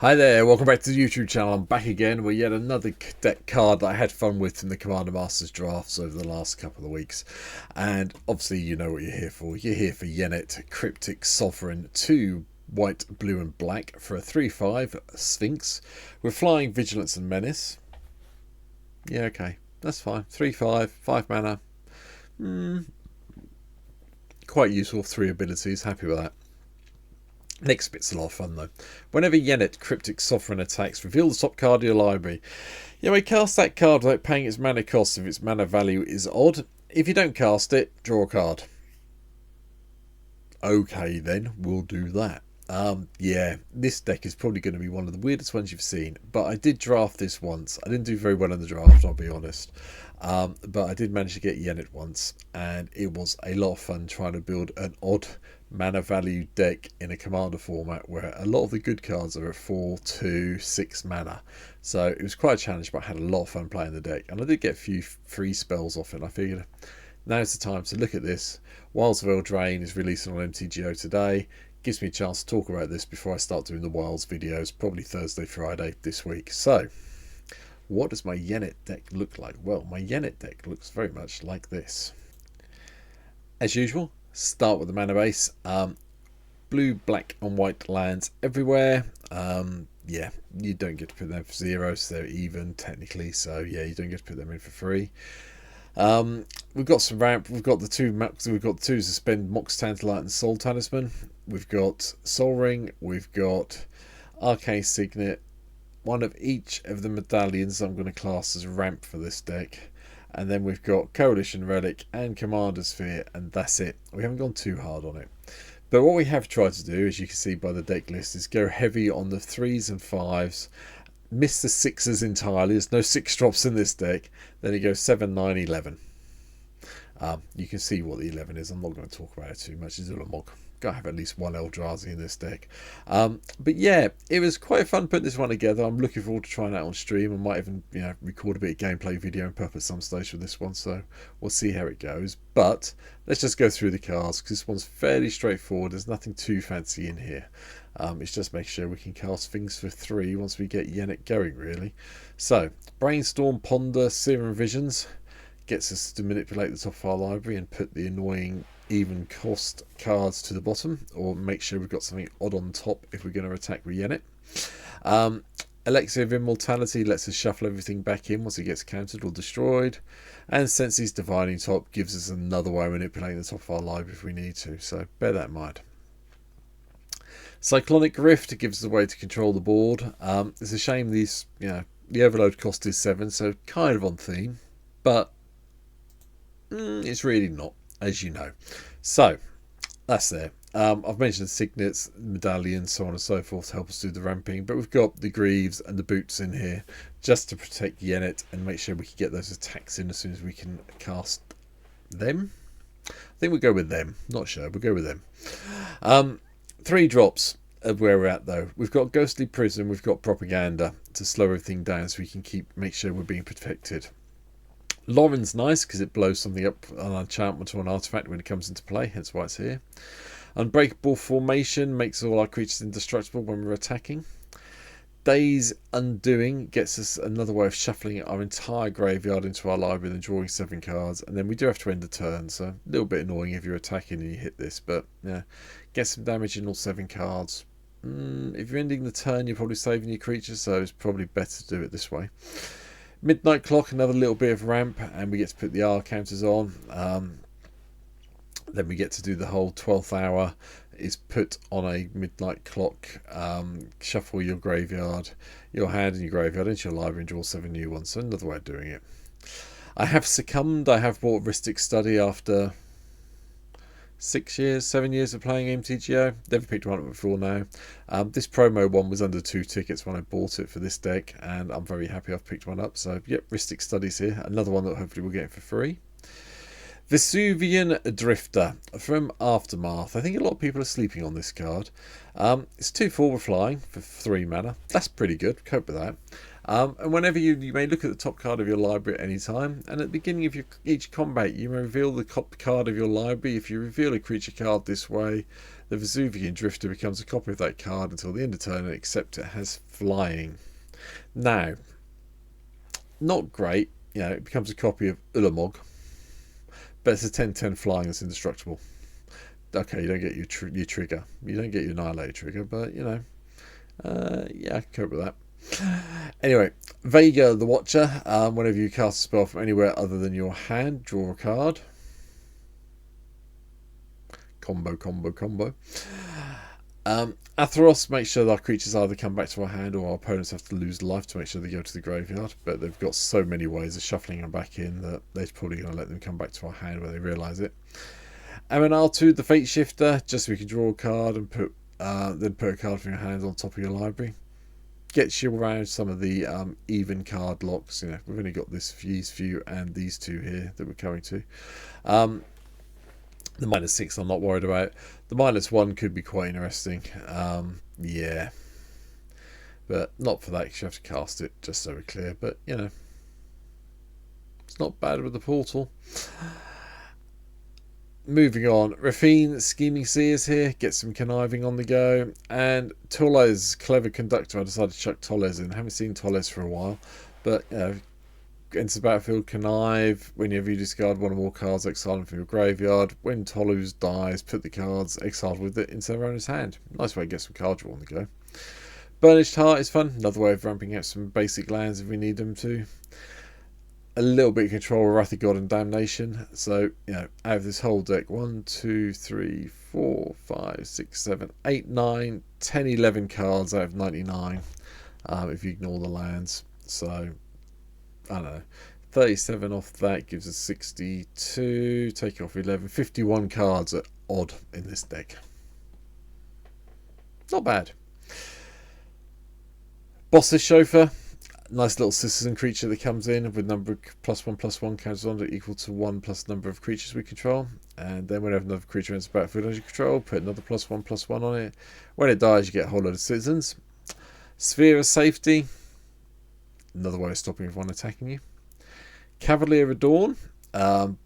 Hi there, welcome back to the YouTube channel. I'm back again with yet another deck card that I had fun with in the Commander Masters drafts over the last couple of weeks. And obviously you know what you're here for. You're here for Yennett, Cryptic Sovereign, 2 white, blue and black for a 3/5 Sphinx with Flying, Vigilance and Menace. Yeah, okay, that's fine. 3/5, 5 mana. Quite useful, 3 abilities, happy with that. Next bit's a lot of fun though. Whenever Yennett, Cryptic Sovereign attacks, reveal the top card of your library. You may cast that card without paying its mana cost if its mana value is odd. If you don't cast it, draw a card. Okay then, we'll do that. Yeah, this deck is probably going to be one of the weirdest ones you've seen, but I did draft this once. I didn't do very well in the draft, I'll be honest. But I did manage to get Yennett once, and it was a lot of fun trying to build an odd mana value deck in a commander format where a lot of the good cards are at 4, 2, 6 mana. So it was quite a challenge, but I had a lot of fun playing the deck, and I did get a few free spells off it. I figured now's the time to look at this. Wilds of Eldraine is releasing on MTGO today. Gives me a chance to talk about this before I start doing the Wilds videos, probably Thursday, Friday this week. So, what does my Yennett deck look like? Well, my Yennett deck looks very much like this. As usual, start with the mana base. Blue, black and white lands everywhere. Yeah, you don't get to put them for 0, so they're even technically. So yeah, you don't get to put them in for free. We've got some ramp. We've got the two maps. We've got 2 Suspend, Mox Tantalite and Soul Talisman. We've got Soul Ring. We've got Arcane Signet. One of each of the medallions I'm going to class as ramp for this deck. And then we've got Coalition Relic and Commander Sphere, and that's it. We haven't gone too hard on it. But what we have tried to do, as you can see by the deck list, is go heavy on the 3s and 5s. Miss the 6s entirely. There's no 6 drops in this deck. Then it goes 7, 9, 11. You can see what the 11 is. I'm not going to talk about it too much. It's Ulamog. Gotta have at least one Eldrazi in this deck. But yeah, it was quite fun putting this one together. I'm looking forward to trying that on stream. I might even record a bit of gameplay video and pop at some stage for this one, so we'll see how it goes. But let's just go through the cards, because this one's fairly straightforward. There's nothing too fancy in here. It's just making sure we can cast things for 3 once we get Yennett going, really. So, Brainstorm, Ponder, Serum Visions gets us to manipulate the top of our library and put the annoying even cost cards to the bottom, or make sure we've got something odd on top if we're going to attack with Yennett. Elixir of Immortality lets us shuffle everything back in once it gets countered or destroyed, and Sensi's Divining Top gives us another way of manipulating the top of our library if we need to, so bear that in mind. Cyclonic Rift gives us a way to control the board. It's a shame these, the overload cost is 7, so kind of on theme, but it's really not, as you know. So that's there. I've mentioned signets, medallions, so on and so forth to help us do the ramping, but we've got the greaves and the boots in here just to protect Yennett and make sure we can get those attacks in as soon as we can cast them. I think we'll go with them. Not sure. We'll go with them. 3 drops of where we're at though. We've got Ghostly Prison. We've got Propaganda to slow everything down so we can make sure we're being protected. Lauren's nice because it blows something up on an enchantment or an artifact when it comes into play, hence why it's here. Unbreakable Formation makes all our creatures indestructible when we're attacking. Day's Undoing gets us another way of shuffling our entire graveyard into our library and drawing 7 cards, and then we do have to end the turn, so a little bit annoying if you're attacking and you hit this, but yeah, get some damage in all 7 cards. If you're ending the turn, you're probably saving your creatures, so it's probably better to do it this way. Midnight Clock, another little bit of ramp, and we get to put the R counters on. Then we get to do the whole 12th hour is put on a Midnight Clock, shuffle your graveyard, your hand and your graveyard into your library and draw 7 new ones. So another way of doing it. I have succumbed. I have bought Ristic Study after 6 years, 7 years of playing MTGO. Never picked one up before now. This promo one was under 2 tickets when I bought it for this deck, and I'm very happy I've picked one up. So yep, Ristic Studies here. Another one that hopefully we'll get for free. Vesuvian Drifter from Aftermath. I think a lot of people are sleeping on this card. It's 2/4 with flying for 3 mana. That's pretty good. Cope with that. And whenever you may look at the top card of your library at any time, and at the beginning of each combat you may reveal the top card of your library. If you reveal a creature card this way, The Vesuvian Drifter becomes a copy of that card until the end of turn, except it has flying. Now, not great. You know, it becomes a copy of Ulamog, but it's a 10/10 flying that's indestructible. Okay, you don't get your trigger. You don't get your Annihilate trigger, but, you know, yeah, I can cope with that. Anyway, Vega the Watcher. Whenever you cast a spell from anywhere other than your hand, draw a card. Combo. Atheros makes sure that our creatures either come back to our hand or our opponents have to lose life to make sure they go to the graveyard. But they've got so many ways of shuffling them back in that they're probably going to let them come back to our hand when they realise it. Amenaltu, the Fate Shifter, just so we can draw a card and then put a card from your hand on top of your library. Gets you around some of the even card locks. You know, we've only got these few and these two here that we're coming to. The -6 I'm not worried about. The -1 could be quite interesting. Yeah. But not for that because you have to cast it, just so we're clear. But, you know, it's not bad with the portal. Moving on. Rafine, Scheming Seers here. Get some conniving on the go. And Toles, Clever Conductor. I decided to chuck Toles in. I haven't seen Toles for a while. But, you know, enters the battlefield, connive. Whenever you discard one or more cards, exile them from your graveyard. When Toulouse dies, put the cards exiled with it into their owner's hand. Nice way to get some card draw on the go. Burnished Heart is fun. Another way of ramping up some basic lands if we need them to. A little bit of control of Wrath of God and Damnation. So, you know, out of this whole deck, 1, 2, 3, 4, 5, 6, 7, 8, 9, 10, 11 cards out of 99. If you ignore the lands. So, I don't know, 37 off that gives us 62, take off 11, 51 cards are odd in this deck. Not bad. Boss's Chauffeur, nice little citizen creature that comes in with number of +1/+1 counters on it equal to 1 plus number of creatures we control. And then whenever another creature enters the battlefield under your control, put another +1/+1 on it. When it dies, you get a whole load of citizens. Sphere of Safety, another way of stopping everyone attacking you. Cavalier of Dawn,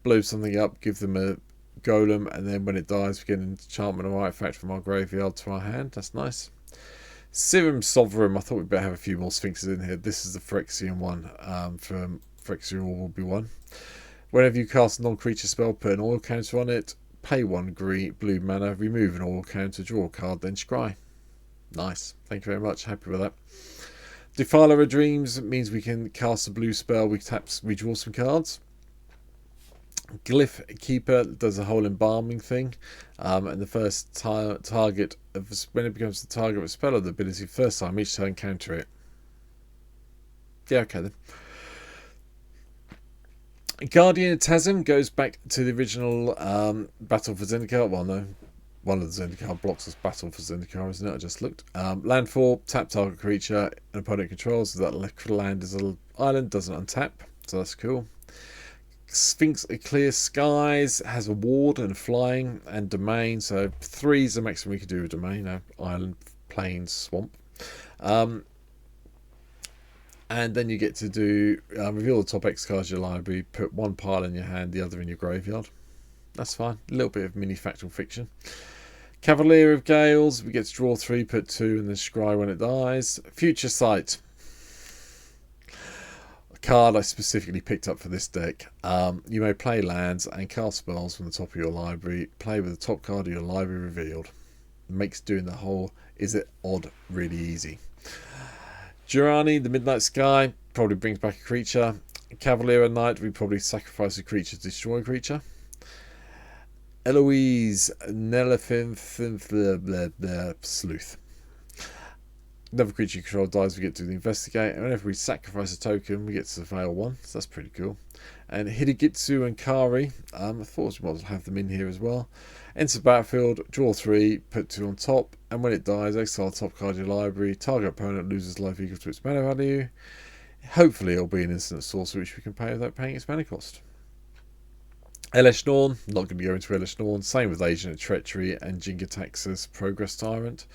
blow something up, give them a golem, and then when it dies, we get an enchantment or artifact from our graveyard to our hand. That's nice. Serum Sovereign, I thought we'd better have a few more Sphinxes in here. This is the Phyrexian one, from Phyrexian will be one. Whenever you cast a non-creature spell, put an oil counter on it, pay 1 blue mana, remove an oil counter, draw a card, then scry. Nice. Thank you very much. Happy with that. Defiler of Dreams means we can cast a blue spell, we draw some cards. Glyph Keeper does a whole embalming thing, and the first target of when it becomes the target of a spell or the ability first time each turn counter it. Yeah, okay then. Guardian of Tasm goes back to the original Battle for Zendikar. Well, no, one of the Zendikar blocks is Battle for Zendikar, isn't it? I just looked. Landfall, tap target creature an opponent controls. So that land is an island, doesn't untap, so that's cool. Sphinx Clear Skies has a ward and flying and domain, so 3 is the maximum we can do with domain. Island, plain, swamp. And then you get to do reveal the top X cards of your library, put 1 pile in your hand, the other in your graveyard. That's fine. A little bit of mini factual fiction. Cavalier of Gales, we get to draw 3, put 2, and then scry when it dies. Future Sight. A card I specifically picked up for this deck. You may play lands and cast spells from the top of your library. Play with the top card of your library revealed. Makes doing the whole is it odd really easy. Durrani, the Midnight Sky, probably brings back a creature. Cavalier of Night, we probably sacrifice a creature to destroy a creature. Eloise, Nelefin, Sleuth. Another creature you control dies, we get to investigate. And whenever we sacrifice a token, we get to surveil 1. So that's pretty cool. And Hidegitsu and Kari, I thought we might as well have them in here as well. Enter the battlefield, draw 3, put 2 on top. And when it dies, exile the top card of your library. Target opponent loses life equal to its mana value. Hopefully it'll be an instant sorcery which we can pay without paying its mana cost. Elesh Norn, not going to go into Elesh Norn. Same with Agent of Treachery and Jingatax's Progress Tyrant.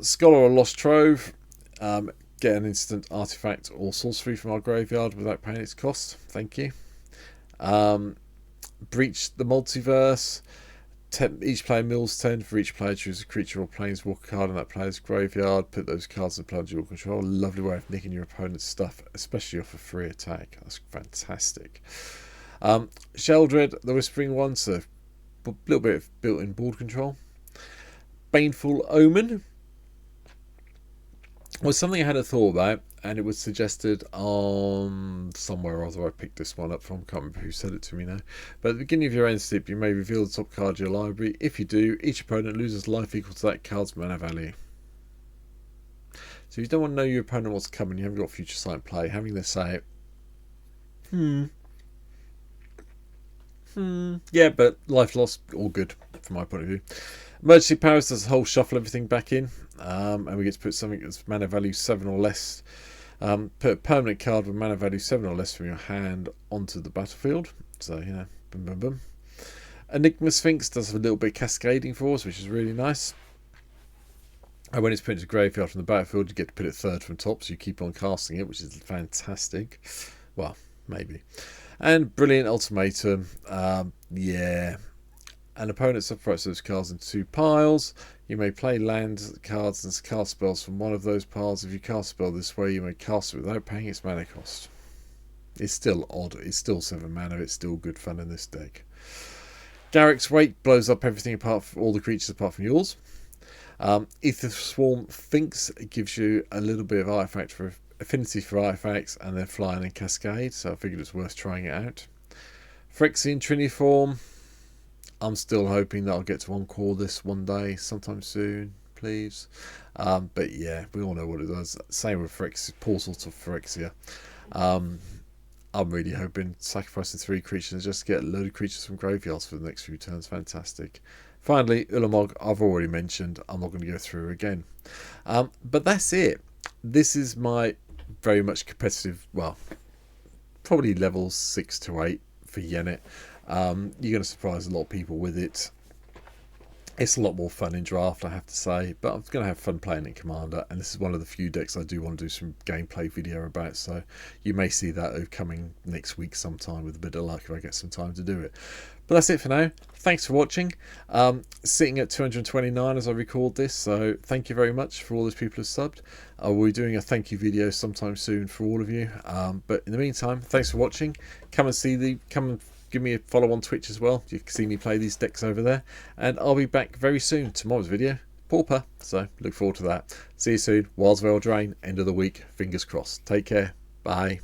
Scholar of Lost Trove, get an instant artifact or sorcery from our graveyard without paying its cost. Thank you. Breach the Multiverse, Each player mills 10. For each player, choose a creature or planeswalker card in that player's graveyard. Put those cards in the player dual control. Lovely way of nicking your opponent's stuff, especially off a free attack. That's fantastic. Sheldred, the Whispering One, so a little bit of built-in board control. Baneful Omen was something I had a thought about, and it was suggested on somewhere or other. I picked this one up from, can't remember who said it to me now. But at the beginning of your end step, you may reveal the top card of your library. If you do, each opponent loses life equal to that card's mana value. So if you don't want to know your opponent what's coming, you haven't got future sight play, having this say, yeah, but life loss, all good from my point of view. Emergency powers does the whole shuffle everything back in, and we get to put something that's mana value 7 or less. Put a permanent card with mana value 7 or less from your hand onto the battlefield. So, you know, boom, boom, boom. Enigma Sphinx does a little bit of cascading for us, which is really nice. And when it's put into graveyard from the battlefield, you get to put it third from top, so you keep on casting it, which is fantastic. Well, maybe. And Brilliant Ultimatum, yeah. An opponent separates those cards into 2 piles. You may play land cards and cast spells from one of those piles. If you cast a spell this way, you may cast it without paying its mana cost. It's still odd. It's still 7 mana. It's still good fun in this deck. Garrick's Wake blows up everything apart from all the creatures apart from yours. Ether Swarm thinks it gives you a little bit of artifact for affinity for artifacts, and they're flying in cascade, so I figured it's worth trying it out. Phyrexian Triniform. I'm still hoping that I'll get to Encore this one day, sometime soon, please. But yeah, we all know what it does. Same with Portal to Phyrexia. I'm really hoping sacrificing 3 creatures just to get a load of creatures from graveyards for the next few turns. Fantastic. Finally, Ulamog, I've already mentioned. I'm not going to go through again. But that's it. This is my very much competitive, well, probably levels 6 to 8 for Yennett. You're going to surprise a lot of people with it. It's a lot more fun in draft, I have to say, but I'm going to have fun playing in Commander, and this is one of the few decks I do want to do some gameplay video about, so you may see that coming next week sometime with a bit of luck if I get some time to do it. But that's it for now. Thanks for watching. Sitting at 229 as I record this, so thank you very much for all those people who subbed. We'll be doing a thank you video sometime soon for all of you, but in the meantime, thanks for watching. Come and give me a follow on Twitch as well. You can see me play these decks over there. And I'll be back very soon. Tomorrow's video, Pauper. So look forward to that. See you soon. Wilds Veil Drain, end of the week. Fingers crossed. Take care. Bye.